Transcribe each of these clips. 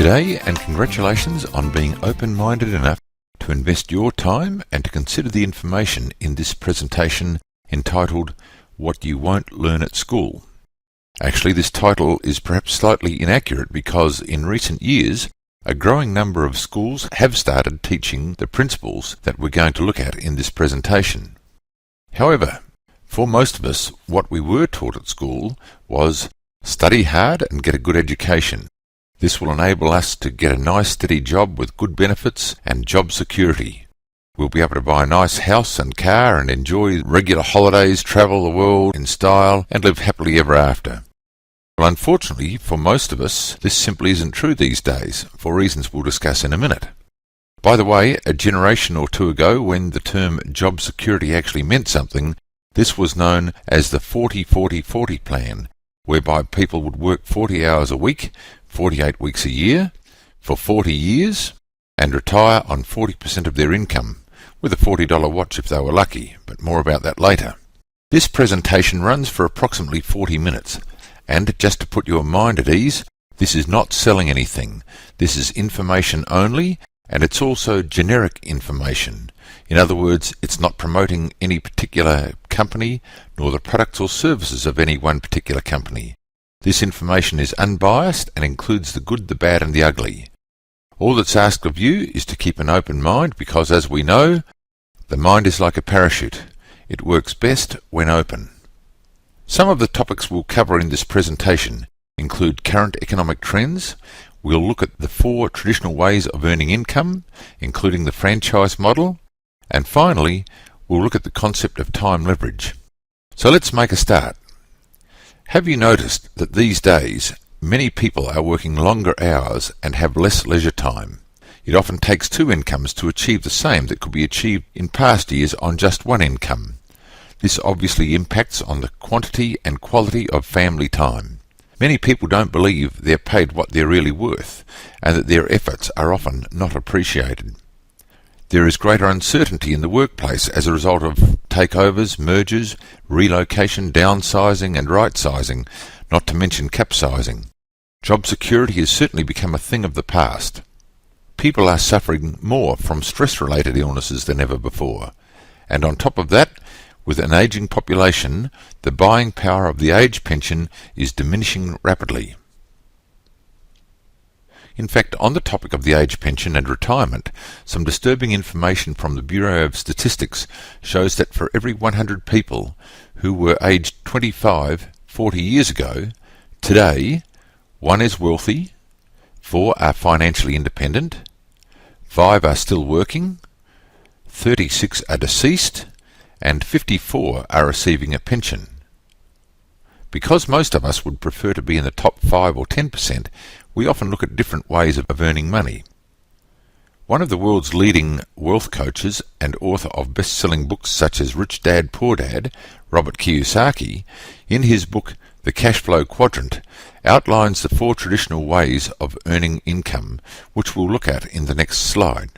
G'day and congratulations on being open-minded enough to invest your time and to consider the information in this presentation entitled What You Won't Learn at School. Actually, this title is perhaps slightly inaccurate because in recent years a growing number of schools have started teaching the principles that we're going to look at in this presentation. However, for most of us, what we were taught at school was study hard and get a good education. This will enable us to get a nice steady job with good benefits and job security. We'll be able to buy a nice house and car and enjoy regular holidays, travel the world in style and live happily ever after. Well, unfortunately, for most of us, this simply isn't true these days, for reasons we'll discuss in a minute. By the way, a generation or two ago, when the term job security actually meant something, this was known as the 40-40-40 plan, whereby people would work 40 hours a week, 48 weeks a year, for 40 years, and retire on 40% of their income, with a $40 watch if they were lucky, but more about that later. This presentation runs for approximately 40 minutes, and just to put your mind at ease, this is not selling anything. This is information only, and it's also generic information. In other words, it's not promoting any particular company, nor the products or services of any one particular company. This information is unbiased and includes the good, the bad, and the ugly. All that's asked of you is to keep an open mind because, as we know, the mind is like a parachute. It works best when open. Some of the topics we'll cover in this presentation include current economic trends. We'll look at the 4 traditional ways of earning income, including the franchise model, and finally, we'll look at the concept of time leverage. So let's make a start. Have you noticed that these days many people are working longer hours and have less leisure time? It often takes 2 incomes to achieve the same that could be achieved in past years on just 1 income. This obviously impacts on the quantity and quality of family time. Many people don't believe they're paid what they're really worth, and that their efforts are often not appreciated. There is greater uncertainty in the workplace as a result of takeovers, mergers, relocation, downsizing and right-sizing, not to mention capsizing. Job security has certainly become a thing of the past. People are suffering more from stress-related illnesses than ever before, and on top of that, with an ageing population, the buying power of the age pension is diminishing rapidly. In fact, on the topic of the age pension and retirement, some disturbing information from the Bureau of Statistics shows that for every 100 people who were aged 25 40 years ago, today 1 is wealthy, 4 are financially independent, 5 are still working, 36 are deceased, and 54 are receiving a pension. Because most of us would prefer to be in the top 5 or 10%, we often look at different ways of earning money. One of the world's leading wealth coaches and author of best-selling books such as Rich Dad, Poor Dad, Robert Kiyosaki, in his book The Cash Flow Quadrant, outlines the 4 traditional ways of earning income, which we'll look at in the next slide.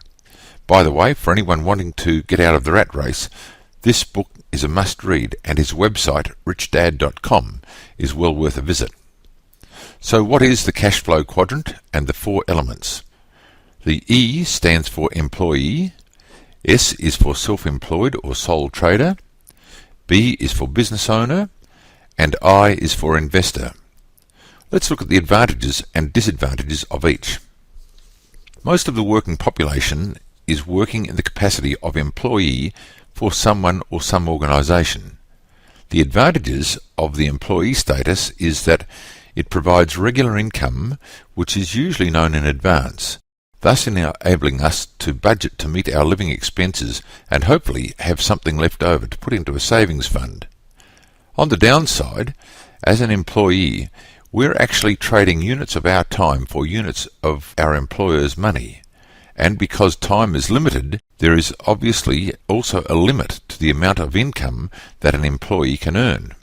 By the way, for anyone wanting to get out of the rat race, this book is a must-read, and his website, richdad.com, is well worth a visit. So what is the cash flow quadrant and the 4 elements? The E stands for employee, S is for self-employed or sole trader, B is for business owner, and I is for investor. Let's look at the advantages and disadvantages of each. Most of the working population is working in the capacity of employee for someone or some organisation. The advantages of the employee status is that it provides regular income which is usually known in advance, thus enabling us to budget to meet our living expenses and hopefully have something left over to put into a savings fund. On the downside, as an employee, we're actually trading units of our time for units of our employer's money. And because time is limited, there is obviously also a limit to the amount of income that an employee can earn.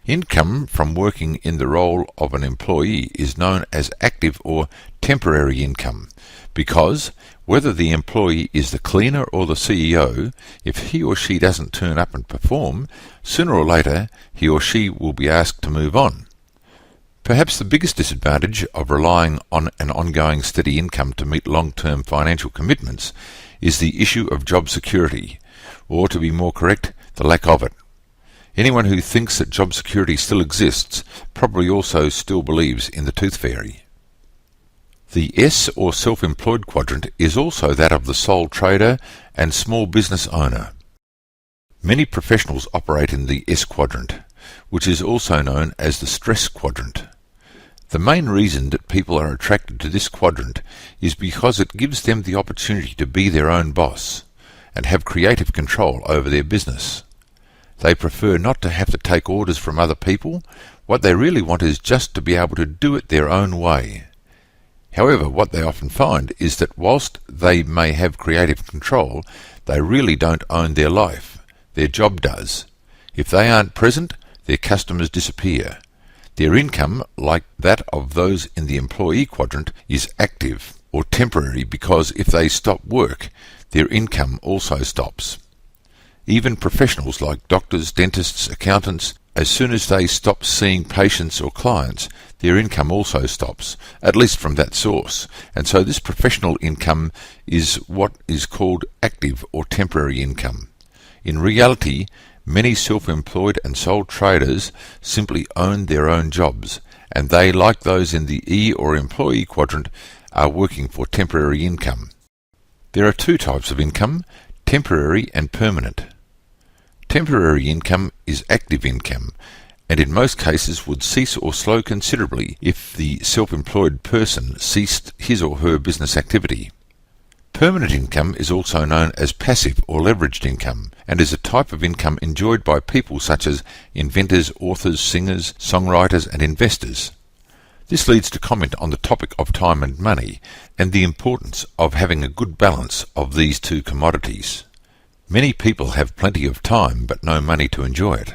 Income from working in the role of an employee is known as active or temporary income because whether the employee is the cleaner or the CEO, if he or she doesn't turn up and perform, sooner or later he or she will be asked to move on. Perhaps the biggest disadvantage of relying on an ongoing steady income to meet long-term financial commitments is the issue of job security, or to be more correct, the lack of it. Anyone who thinks that job security still exists probably also still believes in the tooth fairy. The S or self-employed quadrant is also that of the sole trader and small business owner. Many professionals operate in the S quadrant, which is also known as the stress quadrant. The main reason that people are attracted to this quadrant is because it gives them the opportunity to be their own boss and have creative control over their business. They prefer not to have to take orders from other people. What they really want is just to be able to do it their own way. However, what they often find is that whilst they may have creative control, they really don't own their life. Their job does. If they aren't present, their customers disappear. Their income, like that of those in the employee quadrant, is active or temporary because if they stop work, their income also stops. Even professionals like doctors, dentists, accountants, as soon as they stop seeing patients or clients, their income also stops, at least from that source. And so this professional income is what is called active or temporary income. In reality, many self-employed and sole traders simply own their own jobs, and they, like those in the E or employee quadrant, are working for temporary income. There are two types of income, temporary and permanent. Temporary income is active income, and in most cases would cease or slow considerably if the self-employed person ceased his or her business activity. Permanent income is also known as passive or leveraged income, and is a type of income enjoyed by people such as inventors, authors, singers, songwriters, and investors. This leads to comment on the topic of time and money, and the importance of having a good balance of these two commodities. Many people have plenty of time but no money to enjoy it.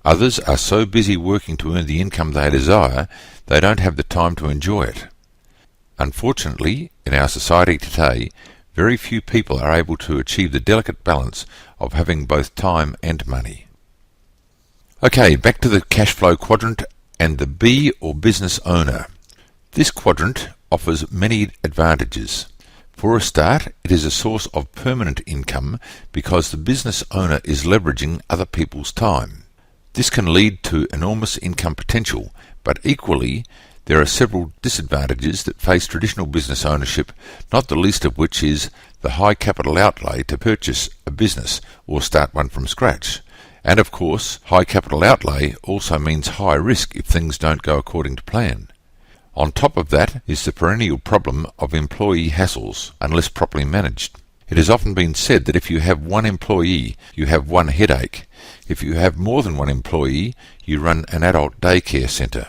Others are so busy working to earn the income they desire, they don't have the time to enjoy it. Unfortunately, in our society today, very few people are able to achieve the delicate balance of having both time and money. Okay, back to the cash flow quadrant and the B or business owner. This quadrant offers many advantages. For a start, it is a source of permanent income because the business owner is leveraging other people's time. This can lead to enormous income potential, but equally, there are several disadvantages that face traditional business ownership, not the least of which is the high capital outlay to purchase a business or start one from scratch. And of course, high capital outlay also means high risk if things don't go according to plan. On top of that is the perennial problem of employee hassles, unless properly managed. It has often been said that if you have one employee, you have one headache. If you have more than one employee, you run an adult daycare centre.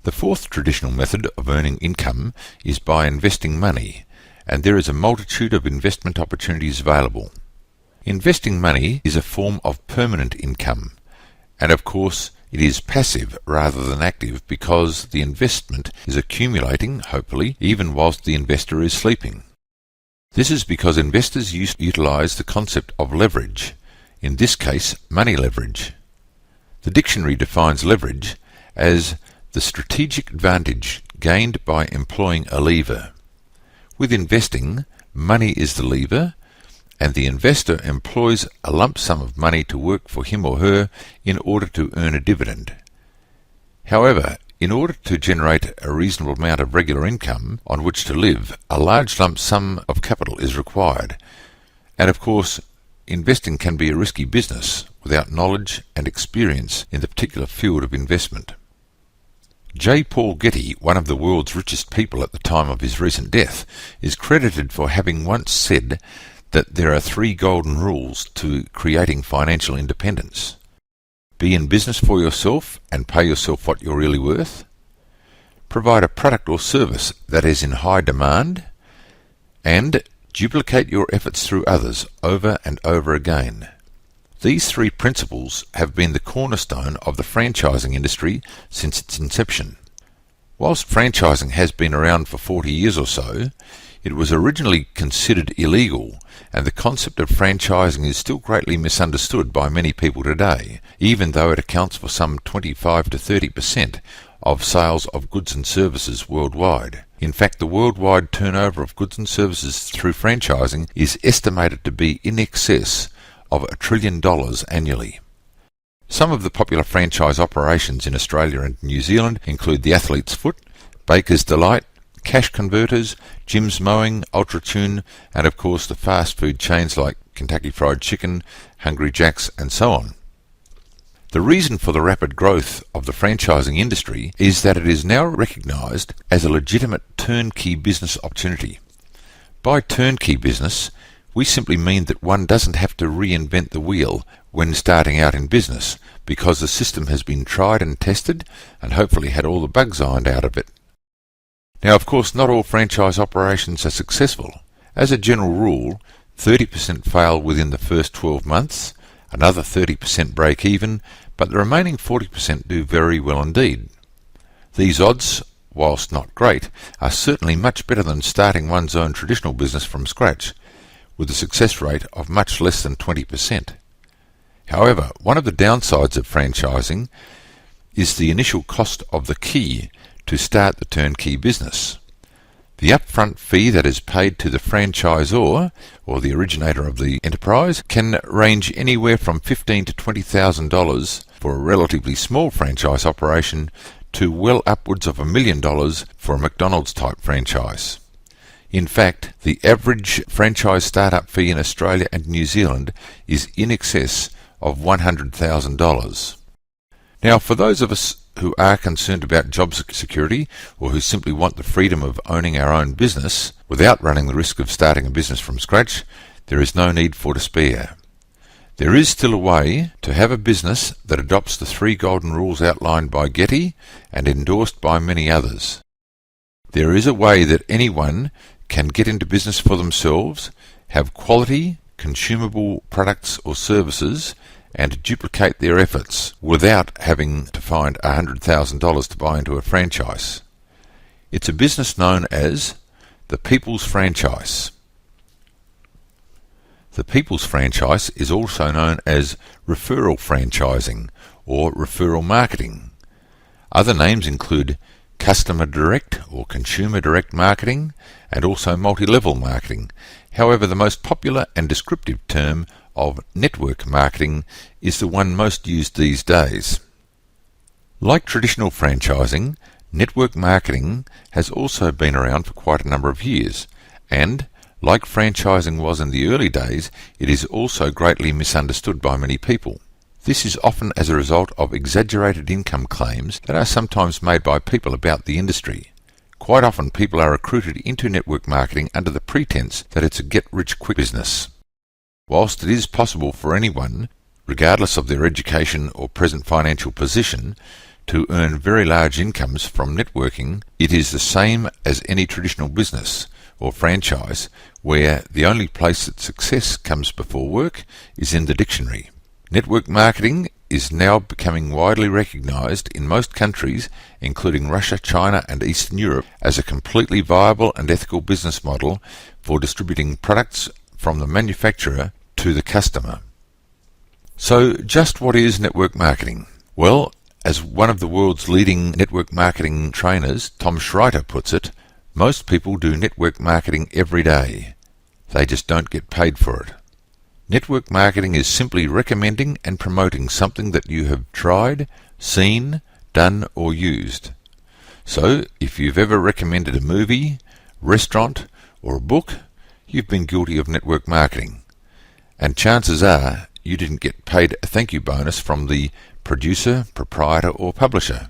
The fourth traditional method of earning income is by investing money, and there is a multitude of investment opportunities available. Investing money is a form of permanent income, and of course it is passive rather than active because the investment is accumulating, hopefully, even whilst the investor is sleeping. This is because investors utilize the concept of leverage, in this case money leverage. The dictionary defines leverage as the strategic advantage gained by employing a lever. With investing, money is the lever, and the investor employs a lump sum of money to work for him or her in order to earn a dividend. However, in order to generate a reasonable amount of regular income on which to live, a large lump sum of capital is required. And of course, investing can be a risky business without knowledge and experience in the particular field of investment. J. Paul Getty, one of the world's richest people at the time of his recent death, is credited for having once said that there are 3 golden rules to creating financial independence. Be in business for yourself and pay yourself what you're really worth. Provide a product or service that is in high demand. And duplicate your efforts through others over and over again. These 3 principles have been the cornerstone of the franchising industry since its inception. Whilst franchising has been around for 40 years or so, it was originally considered illegal, and the concept of franchising is still greatly misunderstood by many people today, even though it accounts for some 25 to 30% of sales of goods and services worldwide. In fact, the worldwide turnover of goods and services through franchising is estimated to be in excess of $1 trillion annually. Some of the popular franchise operations in Australia and New Zealand include the Athlete's Foot, Baker's Delight, Cash Converters, Jim's Mowing, Ultratune, and of course the fast food chains like Kentucky Fried Chicken, Hungry Jack's, and so on. The reason for the rapid growth of the franchising industry is that it is now recognised as a legitimate turnkey business opportunity. By turnkey business, we simply mean that one doesn't have to reinvent the wheel when starting out in business, because the system has been tried and tested and hopefully had all the bugs ironed out of it. Now, of course, not all franchise operations are successful. As a general rule, 30% fail within the first 12 months, another 30% break even, but the remaining 40% do very well indeed. These odds, whilst not great, are certainly much better than starting one's own traditional business from scratch, with a success rate of much less than 20%. However, one of the downsides of franchising is the initial cost of the key to start the turnkey business. The upfront fee that is paid to the franchisor, or the originator of the enterprise, can range anywhere from $15,000 to $20,000 for a relatively small franchise operation to well upwards of $1 million for a McDonald's type franchise. In fact, the average franchise startup fee in Australia and New Zealand is in excess of $100,000. Now, for those of us who are concerned about job security, or who simply want the freedom of owning our own business without running the risk of starting a business from scratch, there is no need for despair. There is still a way to have a business that adopts the 3 golden rules outlined by Getty and endorsed by many others. There is a way that anyone can get into business for themselves, have quality, consumable products or services, and duplicate their efforts without having to find $100,000 to buy into a franchise. It's a business known as the People's Franchise. The People's Franchise is also known as referral franchising or referral marketing. Other names include customer direct or consumer direct marketing and also multi-level marketing. However, the most popular and descriptive term of network marketing is the one most used these days. Like traditional franchising, network marketing has also been around for quite a number of years, and like franchising was in the early days, it is also greatly misunderstood by many people. This is often as a result of exaggerated income claims that are sometimes made by people about the industry. Quite often people are recruited into network marketing under the pretense that it's a get-rich-quick business. Whilst it is possible for anyone, regardless of their education or present financial position, to earn very large incomes from networking, it is the same as any traditional business or franchise, where the only place that success comes before work is in the dictionary. Network marketing is now becoming widely recognised in most countries, including Russia, China and Eastern Europe, as a completely viable and ethical business model for distributing products from the manufacturer to the customer. So, just what is network marketing? Well, as one of the world's leading network marketing trainers, Tom Schreiter, puts it, most people do network marketing every day. They just don't get paid for it. Network marketing is simply recommending and promoting something that you have tried, seen, done or used. So, if you've ever recommended a movie, restaurant or a book, you've been guilty of network marketing. And chances are you didn't get paid a thank you bonus from the producer, proprietor or publisher.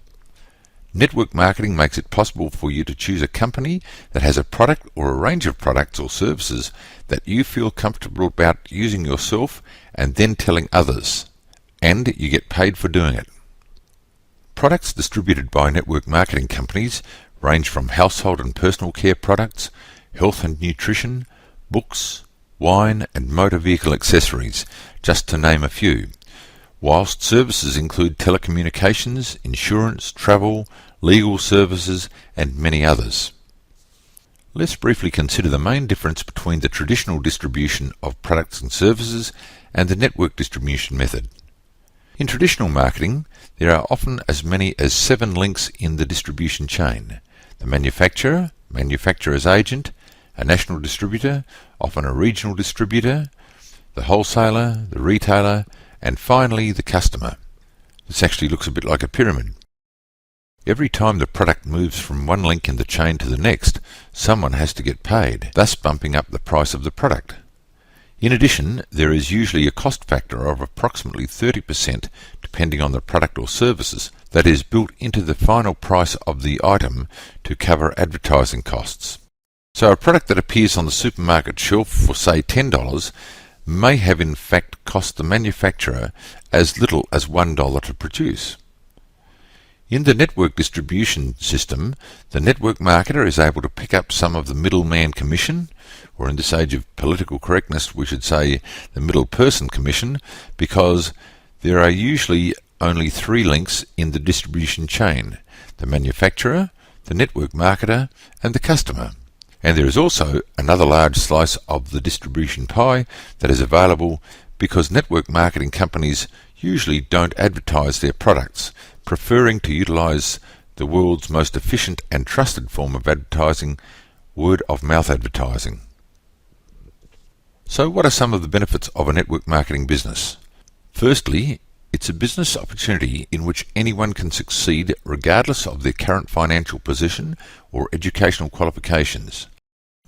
Network marketing makes it possible for you to choose a company that has a product or a range of products or services that you feel comfortable about using yourself and then telling others, and you get paid for doing it. Products distributed by network marketing companies range from household and personal care products, health and nutrition, books, wine and motor vehicle accessories, just to name a few, whilst services include telecommunications, insurance, travel, legal services and many others. Let's briefly consider the main difference between the traditional distribution of products and services and the network distribution method. In traditional marketing, there are often as many as 7 links in the distribution chain: the manufacturer, manufacturer's agent, a national distributor, often a regional distributor, the wholesaler, the retailer, and finally the customer. This actually looks a bit like a pyramid. Every time the product moves from one link in the chain to the next, someone has to get paid, thus bumping up the price of the product. In addition, there is usually a cost factor of approximately 30%, depending on the product or services, that is built into the final price of the item to cover advertising costs. So a product that appears on the supermarket shelf for say $10 may have in fact cost the manufacturer as little as $1 to produce. In the network distribution system, the network marketer is able to pick up some of the middleman commission, or in this age of political correctness we should say the middle person commission, because there are usually only 3 links in the distribution chain: the manufacturer, the network marketer, and the customer. And there is also another large slice of the distribution pie that is available because network marketing companies usually don't advertise their products, preferring to utilize the world's most efficient and trusted form of advertising, word-of-mouth advertising. So what are some of the benefits of a network marketing business? Firstly, it's a business opportunity in which anyone can succeed regardless of their current financial position or educational qualifications.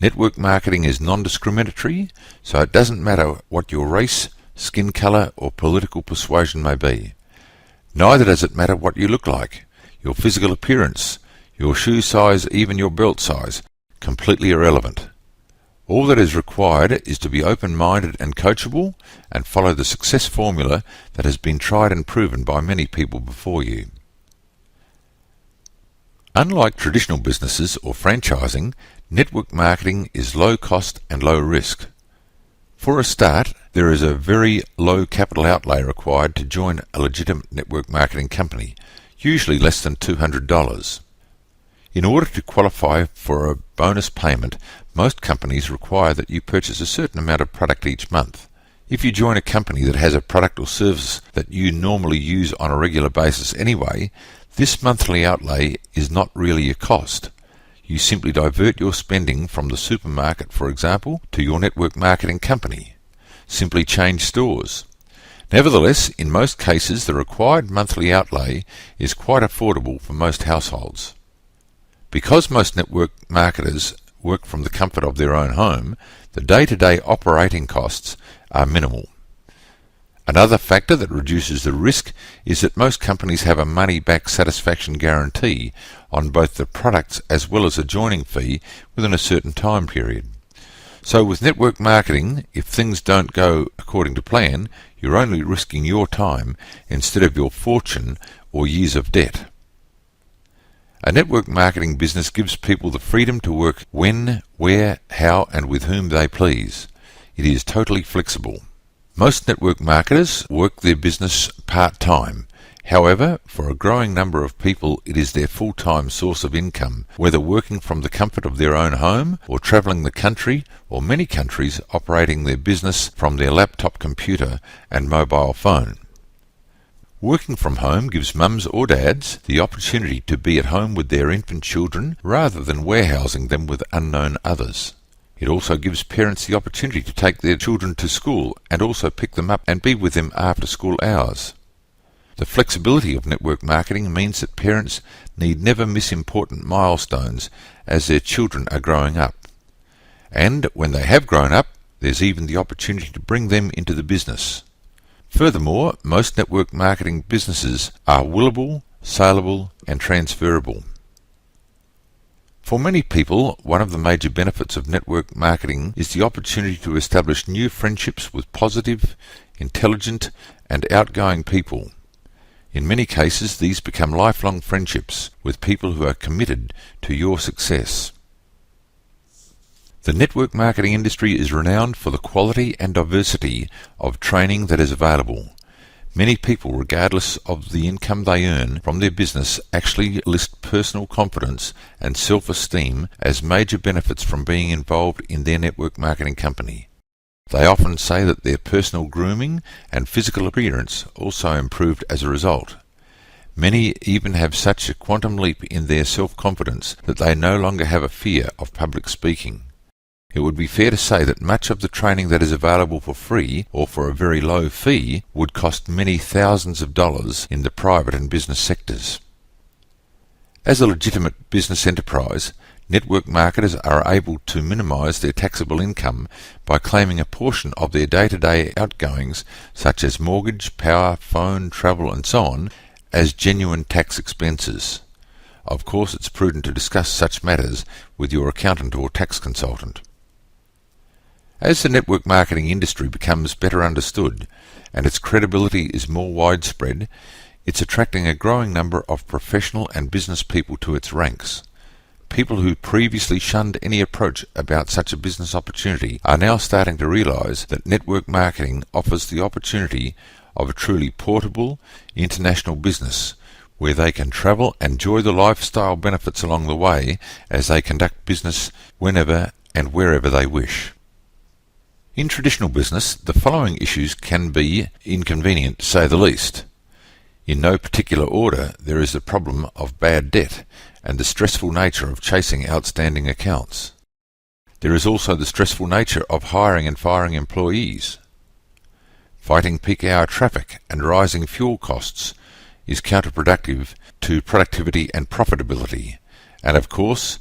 Network marketing is non-discriminatory, so it doesn't matter what your race, skin colour or political persuasion may be. Neither does it matter what you look like, your physical appearance, your shoe size, even your belt size. Completely irrelevant. All that is required is to be open-minded and coachable and follow the success formula that has been tried and proven by many people before you. Unlike traditional businesses or franchising, network marketing is low cost and low risk. For a start, there is a very low capital outlay required to join a legitimate network marketing company, usually less than $200. In order to qualify for a bonus payment, most companies require that you purchase a certain amount of product each month. If you join a company that has a product or service that you normally use on a regular basis anyway, this monthly outlay is not really a cost. You simply divert your spending from the supermarket, for example, to your network marketing company. Simply change stores. Nevertheless, in most cases, the required monthly outlay is quite affordable for most households. Because most network marketers work from the comfort of their own home, the day-to-day operating costs are minimal. Another factor that reduces the risk is that most companies have a money-back satisfaction guarantee on both the products as well as a joining fee within a certain time period. So with network marketing, if things don't go according to plan, you're only risking your time instead of your fortune or years of debt. A network marketing business gives people the freedom to work when, where, how and with whom they please. It is totally flexible. Most network marketers work their business part-time. However, for a growing number of people it is their full-time source of income, whether working from the comfort of their own home or travelling the country, or many countries operating their business from their laptop computer and mobile phone. Working from home gives mums or dads the opportunity to be at home with their infant children rather than warehousing them with unknown others. It also gives parents the opportunity to take their children to school and also pick them up and be with them after school hours. The flexibility of network marketing means that parents need never miss important milestones as their children are growing up. And when they have grown up, there's even the opportunity to bring them into the business. Furthermore, most network marketing businesses are willable, saleable and transferable. For many people, one of the major benefits of network marketing is the opportunity to establish new friendships with positive, intelligent and outgoing people. In many cases, these become lifelong friendships with people who are committed to your success. The network marketing industry is renowned for the quality and diversity of training that is available. Many people, regardless of the income they earn from their business, actually list personal confidence and self-esteem as major benefits from being involved in their network marketing company. They often say that their personal grooming and physical appearance also improved as a result. Many even have such a quantum leap in their self-confidence that they no longer have a fear of public speaking. It would be fair to say that much of the training that is available for free or for a very low fee would cost many thousands of dollars in the private and business sectors. As a legitimate business enterprise, network marketers are able to minimise their taxable income by claiming a portion of their day-to-day outgoings, such as mortgage, power, phone, travel and so on, as genuine tax expenses. Of course, it's prudent to discuss such matters with your accountant or tax consultant. As the network marketing industry becomes better understood and its credibility is more widespread, it's attracting a growing number of professional and business people to its ranks. People who previously shunned any approach about such a business opportunity are now starting to realise that network marketing offers the opportunity of a truly portable, international business where they can travel and enjoy the lifestyle benefits along the way as they conduct business whenever and wherever they wish. In traditional business, the following issues can be inconvenient, to say the least. In no particular order, there is the problem of bad debt and the stressful nature of chasing outstanding accounts. There is also the stressful nature of hiring and firing employees. Fighting peak hour traffic and rising fuel costs is counterproductive to productivity and profitability. And of course,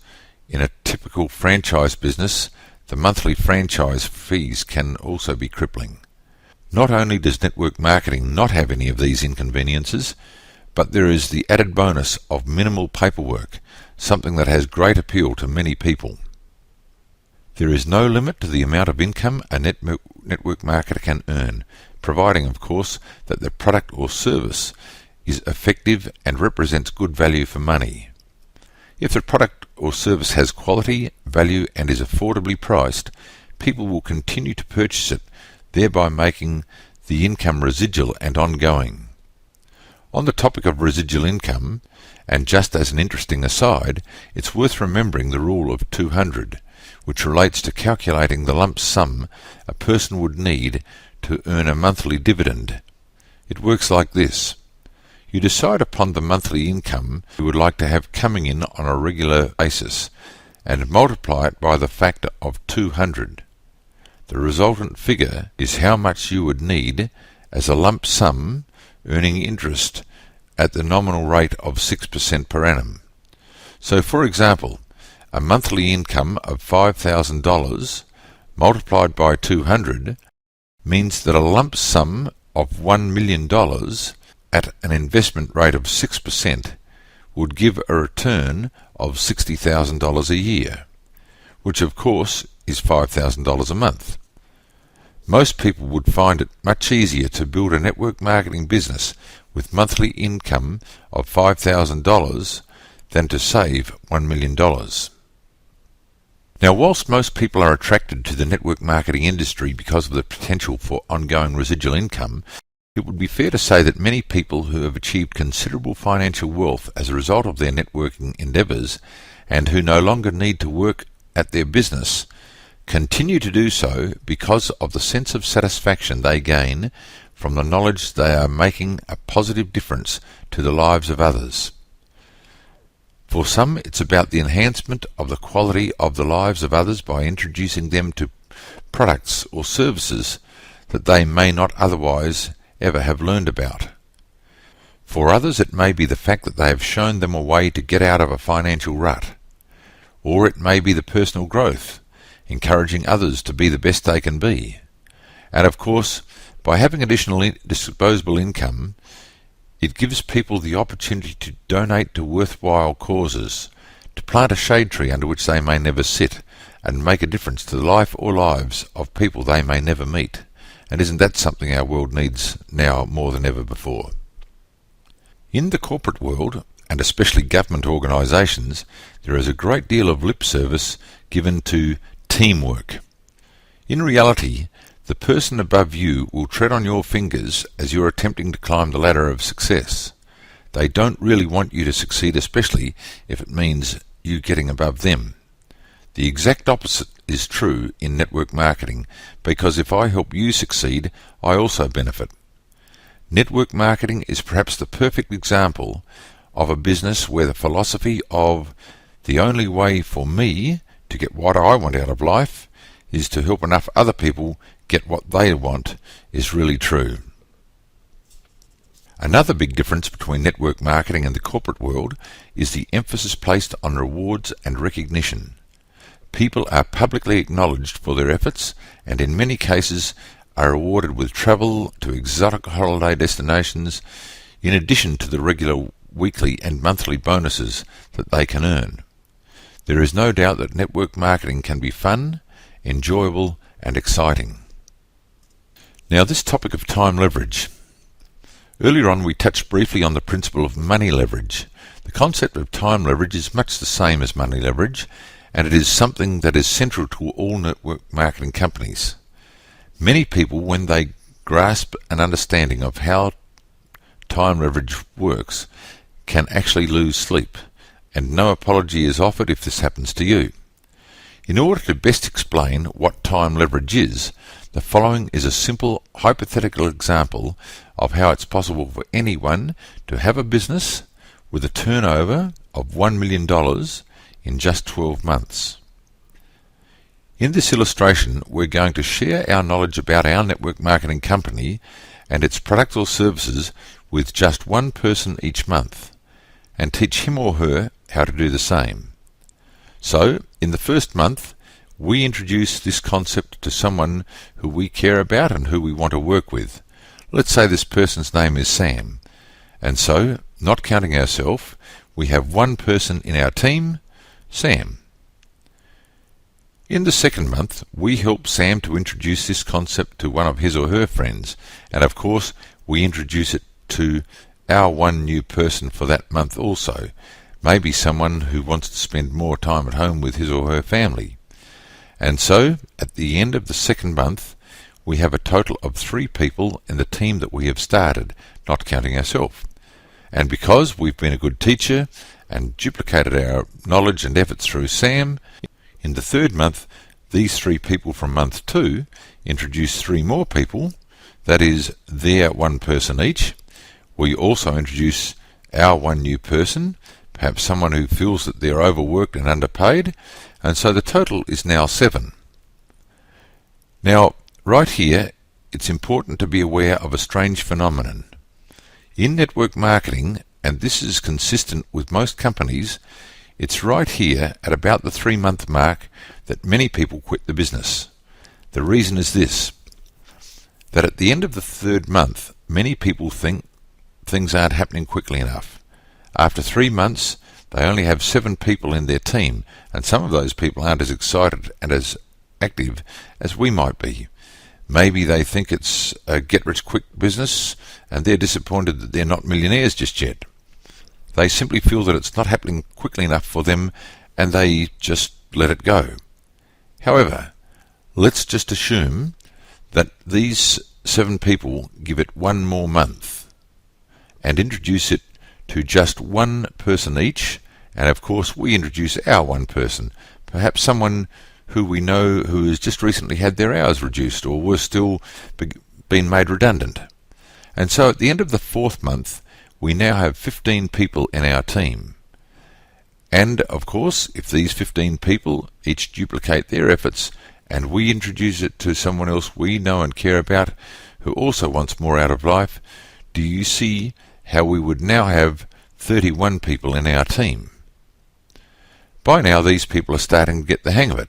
in a typical franchise business, the monthly franchise fees can also be crippling. Not only does network marketing not have any of these inconveniences, but there is the added bonus of minimal paperwork, something that has great appeal to many people. There is no limit to the amount of income a network marketer can earn, providing, of course, that the product or service is effective and represents good value for money. If the product or service has quality, value and is affordably priced, people will continue to purchase it, thereby making the income residual and ongoing. On the topic of residual income, and just as an interesting aside, it's worth remembering the rule of 200, which relates to calculating the lump sum a person would need to earn a monthly dividend. It works like this. You decide upon the monthly income you would like to have coming in on a regular basis and multiply it by the factor of 200. The resultant figure is how much you would need as a lump sum earning interest at the nominal rate of 6% per annum. So, for example, a monthly income of $5,000 multiplied by 200 means that a lump sum of $1 million at an investment rate of 6% would give a return of $60,000 a year, which of course is $5,000 a month. Most people would find it much easier to build a network marketing business with monthly income of $5,000 than to save $1 million. Now, whilst most people are attracted to the network marketing industry because of the potential for ongoing residual income, it would be fair to say that many people who have achieved considerable financial wealth as a result of their networking endeavours and who no longer need to work at their business continue to do so because of the sense of satisfaction they gain from the knowledge they are making a positive difference to the lives of others. For some, it's about the enhancement of the quality of the lives of others by introducing them to products or services that they may not otherwise ever have learned about. For others, it may be the fact that they have shown them a way to get out of a financial rut. Or it may be the personal growth, encouraging others to be the best they can be. And of course, by having additional disposable income, it gives people the opportunity to donate to worthwhile causes, to plant a shade tree under which they may never sit, and make a difference to the life or lives of people they may never meet. And isn't that something our world needs now more than ever before? In the corporate world, and especially government organisations, there is a great deal of lip service given to teamwork. In reality, the person above you will tread on your fingers as you're attempting to climb the ladder of success. They don't really want you to succeed, especially if it means you getting above them. The exact opposite is true in network marketing, because if I help you succeed, I also benefit. Network marketing is perhaps the perfect example of a business where the philosophy of the only way for me to get what I want out of life is to help enough other people get what they want is really true. Another big difference between network marketing and the corporate world is the emphasis placed on rewards and recognition. People are publicly acknowledged for their efforts and in many cases are rewarded with travel to exotic holiday destinations in addition to the regular weekly and monthly bonuses that they can earn. There is no doubt that network marketing can be fun, enjoyable and exciting. Now, this topic of time leverage. Earlier on we touched briefly on the principle of money leverage. The concept of time leverage is much the same as money leverage, and it is something that is central to all network marketing companies. Many people, when they grasp an understanding of how time leverage works, can actually lose sleep, and no apology is offered if this happens to you. In order to best explain what time leverage is, the following is a simple hypothetical example of how it's possible for anyone to have a business with a turnover of $1 million in just 12 months. In this illustration, we're going to share our knowledge about our network marketing company and its products or services with just one person each month and teach him or her how to do the same. So, in the first month, we introduce this concept to someone who we care about and who we want to work with. Let's say this person's name is Sam. And so, not counting ourselves, we have one person in our team, Sam. In the second month, we help Sam to introduce this concept to one of his or her friends, and of course, we introduce it to our one new person for that month also, maybe someone who wants to spend more time at home with his or her family. And so, at the end of the second month, we have a total of 3 people in the team that we have started, not counting ourselves. And because we've been a good teacher and duplicated our knowledge and efforts through Sam, in the third month, these 3 people from month 2 introduce 3 more people, that is, their one person each. We also introduce our one new person, perhaps someone who feels that they're overworked and underpaid, and so the total is now 7. Now, right here, it's important to be aware of a strange phenomenon. In network marketing, and this is consistent with most companies, it's right here at about the 3-month mark that many people quit the business. The reason is this, that at the end of the 3rd month, many people think things aren't happening quickly enough. After 3 months, they only have 7 people in their team, and some of those people aren't as excited and as active as we might be. Maybe they think it's a get-rich-quick business, and they're disappointed that they're not millionaires just yet. They simply feel that it's not happening quickly enough for them, and they just let it go. However, let's just assume that these 7 people give it 1 more month and introduce it to just one person each, and of course we introduce our one person, perhaps someone who we know who has just recently had their hours reduced or were still been made redundant. And so at the end of the 4th month, we now have 15 people in our team. And of course, if these 15 people each duplicate their efforts and we introduce it to someone else we know and care about who also wants more out of life, do you see how we would now have 31 people in our team? By now these people are starting to get the hang of it,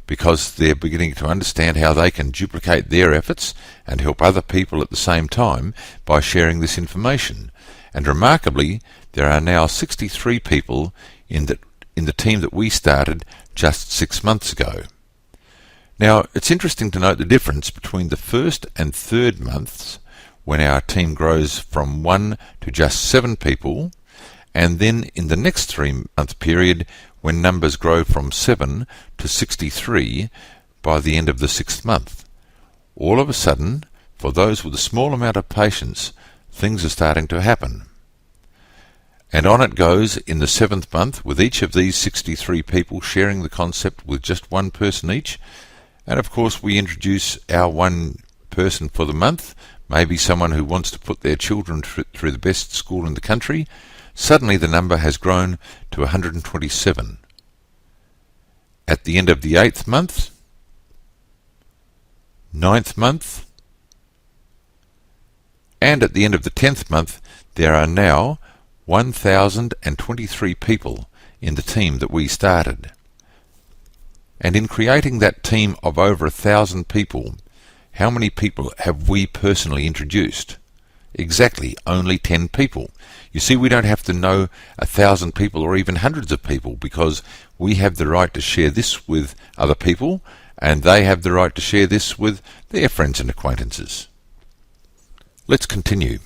because they're beginning to understand how they can duplicate their efforts and help other people at the same time by sharing this information. And remarkably, there are now 63 people in the team that we started just 6 months ago. Now, it's interesting to note the difference between the 1st and 3rd months, when our team grows from 1 to just 7 people, and then in the next 3-month period when numbers grow from 7 to 63 by the end of the 6th month. All of a sudden, for those with a small amount of patience, things are starting to happen. And on it goes in the 7th month, with each of these 63 people sharing the concept with just one person each. And of course we introduce our one person for the month, maybe someone who wants to put their children through the best school in the country. Suddenly the number has grown to 127. At the end of the 8th month, 9th month, and at the end of the 10th month, there are now 1,023 people in the team that we started. And in creating that team of over 1,000 people, how many people have we personally introduced? Exactly, only 10 people. You see, we don't have to know 1,000 people or even hundreds of people, because we have the right to share this with other people, and they have the right to share this with their friends and acquaintances. Let's continue.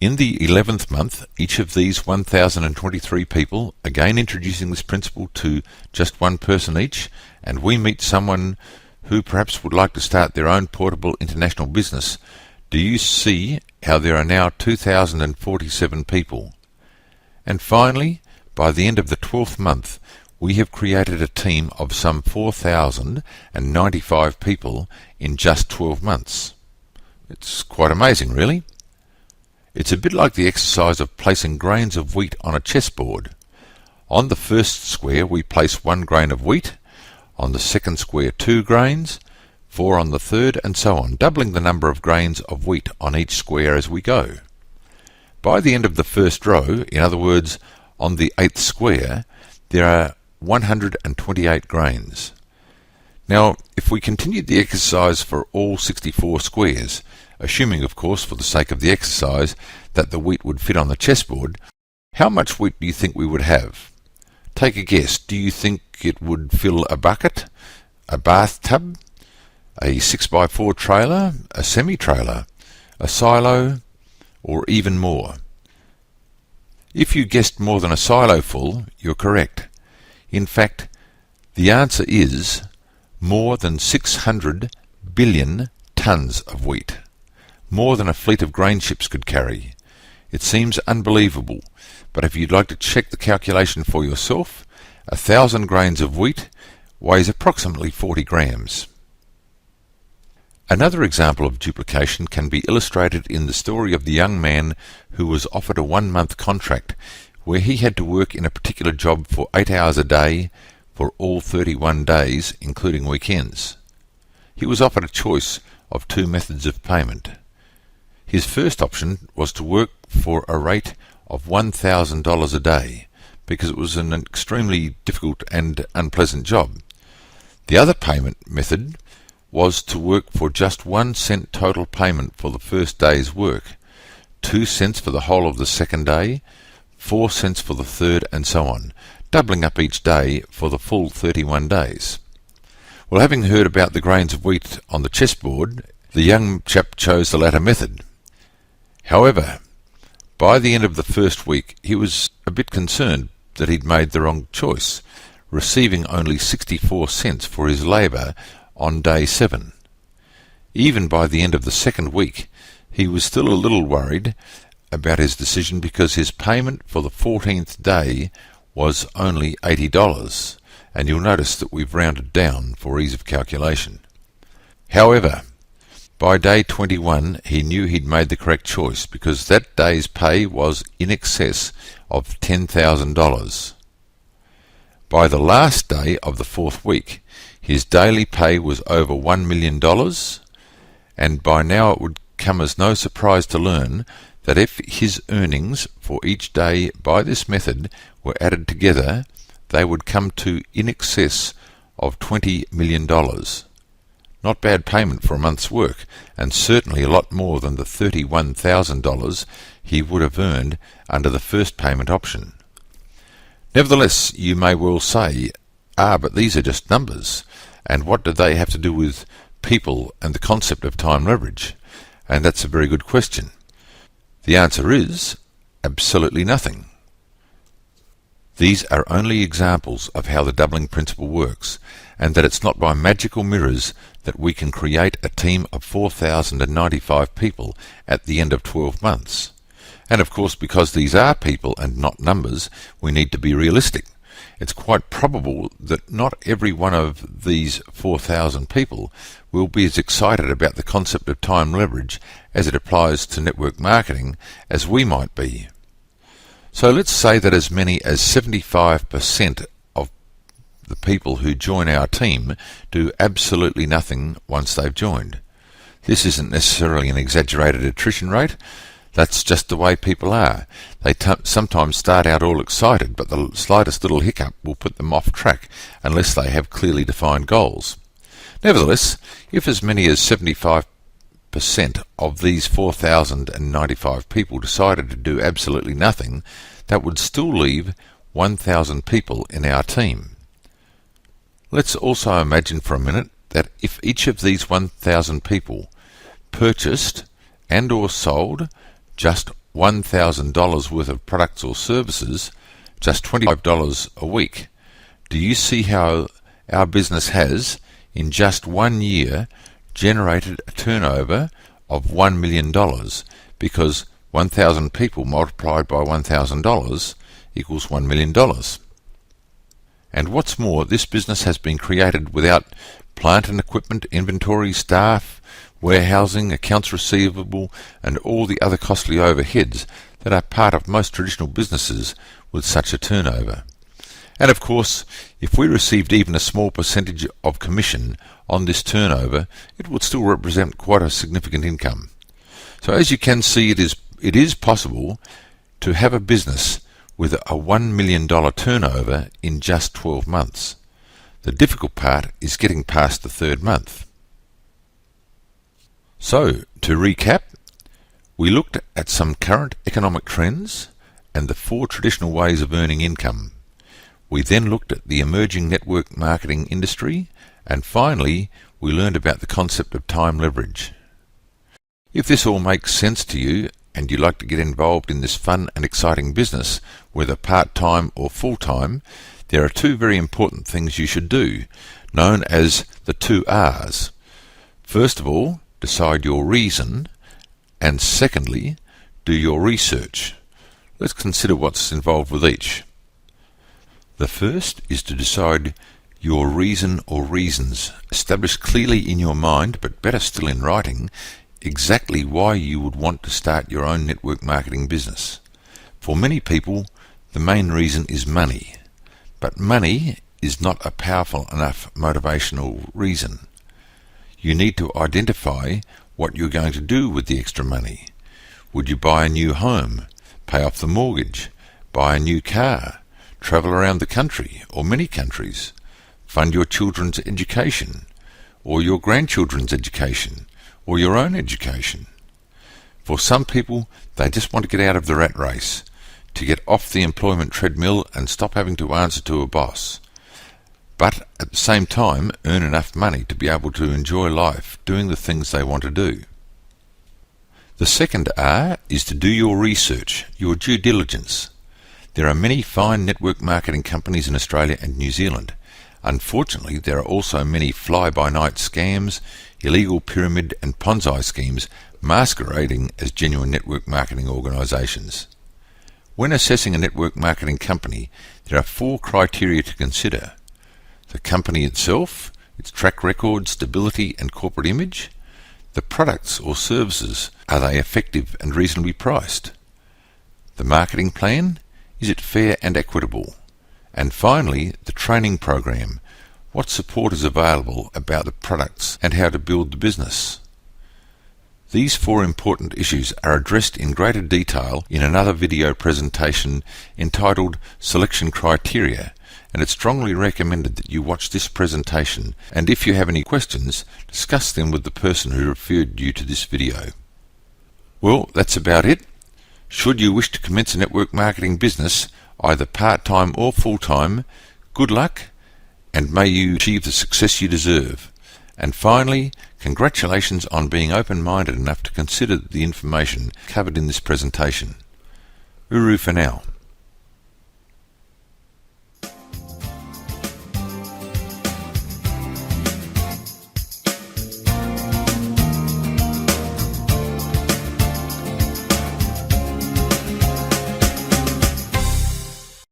In the 11th month, each of these 1,023 people, again introducing this principle to just one person each, and we meet someone who perhaps would like to start their own portable international business. Do you see how there are now 2,047 people? And finally, by the end of the 12th month, we have created a team of some 4,095 people in just 12 months. It's quite amazing, really. It's a bit like the exercise of placing grains of wheat on a chessboard. On the first square we place 1 grain of wheat, on the second square 2 grains, 4 on the third, and so on, doubling the number of grains of wheat on each square as we go. By the end of the first row, in other words, on the 8th square, there are 128 grains. Now, if we continued the exercise for all 64 squares, assuming, of course, for the sake of the exercise, that the wheat would fit on the chessboard, how much wheat do you think we would have? Take a guess. Do you think it would fill a bucket, a bathtub, a 6x4 trailer, a semi-trailer, a silo, or even more? If you guessed more than a silo full, you're correct. In fact, the answer is more than 600 billion tons of wheat, more than a fleet of grain ships could carry. It seems unbelievable, but if you'd like to check the calculation for yourself, 1,000 grains of wheat weighs approximately 40 grams. Another example of duplication can be illustrated in the story of the young man who was offered a 1-month contract where he had to work in a particular job for 8 hours a day for all 31 days, including weekends. He was offered a choice of 2 methods of payment. His first option was to work for a rate of $1,000 a day, because it was an extremely difficult and unpleasant job. The other payment method was to work for just 1 cent total payment for the first day's work, 2 cents for the whole of the second day, 4 cents for the third, and so on, doubling up each day for the full 31 days. Well, having heard about the grains of wheat on the chessboard, the young chap chose the latter method. However, by the end of the first week, he was a bit concerned that he'd made the wrong choice, receiving only 64 cents for his labour on day 7. Even by the end of the second week, he was still a little worried about his decision, because his payment for the 14th day was only $80, and you'll notice that we've rounded down for ease of calculation. However, by day 21 he knew he'd made the correct choice, because that day's pay was in excess of $10,000. By the last day of the 4th week, his daily pay was over $1 million, and by now it would come as no surprise to learn that if his earnings for each day by this method were added together, they would come to in excess of $20 million. Not bad payment for a month's work, and certainly a lot more than the $31,000 he would have earned under the first payment option. Nevertheless, you may well say, but these are just numbers, and what do they have to do with people and the concept of time leverage? And that's a very good question. The answer is absolutely nothing. These are only examples of how the doubling principle works, and that it's not by magical mirrors that we can create a team of 4,095 people at the end of 12 months. And of course, because these are people and not numbers, we need to be realistic. It's quite probable that not every one of these 4,000 people will be as excited about the concept of time leverage as it applies to network marketing as we might be. So let's say that as many as 75% of the people who join our team do absolutely nothing once they've joined. This isn't necessarily an exaggerated attrition rate. That's just the way people are. They sometimes start out all excited, but the slightest little hiccup will put them off track unless they have clearly defined goals. Nevertheless, if as many as 75% of these 4,095 people decided to do absolutely nothing, that would still leave 1,000 people in our team. Let's also imagine for a minute that if each of these 1,000 people purchased and or sold just $1,000 worth of products or services, just $25 a week, do you see how our business has, in just 1 year, generated a turnover of $1 million, because 1,000 people multiplied by $1,000 equals $1 million. And what's more, this business has been created without plant and equipment, inventory, staff, warehousing, accounts receivable, and all the other costly overheads that are part of most traditional businesses with such a turnover. And of course, if we received even a small percentage of commission on this turnover, it would still represent quite a significant income. So as you can see, it is possible to have a business with a $1 million turnover in just 12 months. The difficult part is getting past the third month. So, to recap, we looked at some current economic trends and the 4 traditional ways of earning income. We then looked at the emerging network marketing industry, and finally, we learned about the concept of time leverage. If this all makes sense to you and you'd like to get involved in this fun and exciting business, whether part-time or full-time, there are 2 very important things you should do, known as the 2 R's. First of all, decide your reason, and secondly, do your research. Let's consider what's involved with each. The first is to decide your reason or reasons. Establish clearly in your mind, but better still in writing, exactly why you would want to start your own network marketing business. For many people, the main reason is money, but money is not a powerful enough motivational reason. You need to identify what you're going to do with the extra money. Would you buy a new home, pay off the mortgage, buy a new car, travel around the country or many countries, fund your children's education, or your grandchildren's education, or your own education? For some people, they just want to get out of the rat race, to get off the employment treadmill and stop having to answer to a boss, but at the same time earn enough money to be able to enjoy life doing the things they want to do. The second R is to do your research, your due diligence. There are many fine network marketing companies in Australia and New Zealand. Unfortunately, there are also many fly-by-night scams, illegal pyramid and Ponzi schemes masquerading as genuine network marketing organisations. When assessing a network marketing company, there are 4 criteria to consider: the company itself, its track record, stability and corporate image, the products or services, are they effective and reasonably priced, the marketing plan, is it fair and equitable, and finally the training program, what support is available about the products and how to build the business. These 4 important issues are addressed in greater detail in another video presentation entitled Selection Criteria, and it's strongly recommended that you watch this presentation, and if you have any questions, discuss them with the person who referred you to this video. Well, that's about it. Should you wish to commence a network marketing business, either part-time or full-time, good luck, and may you achieve the success you deserve. And finally, congratulations on being open-minded enough to consider the information covered in this presentation. Uru for now.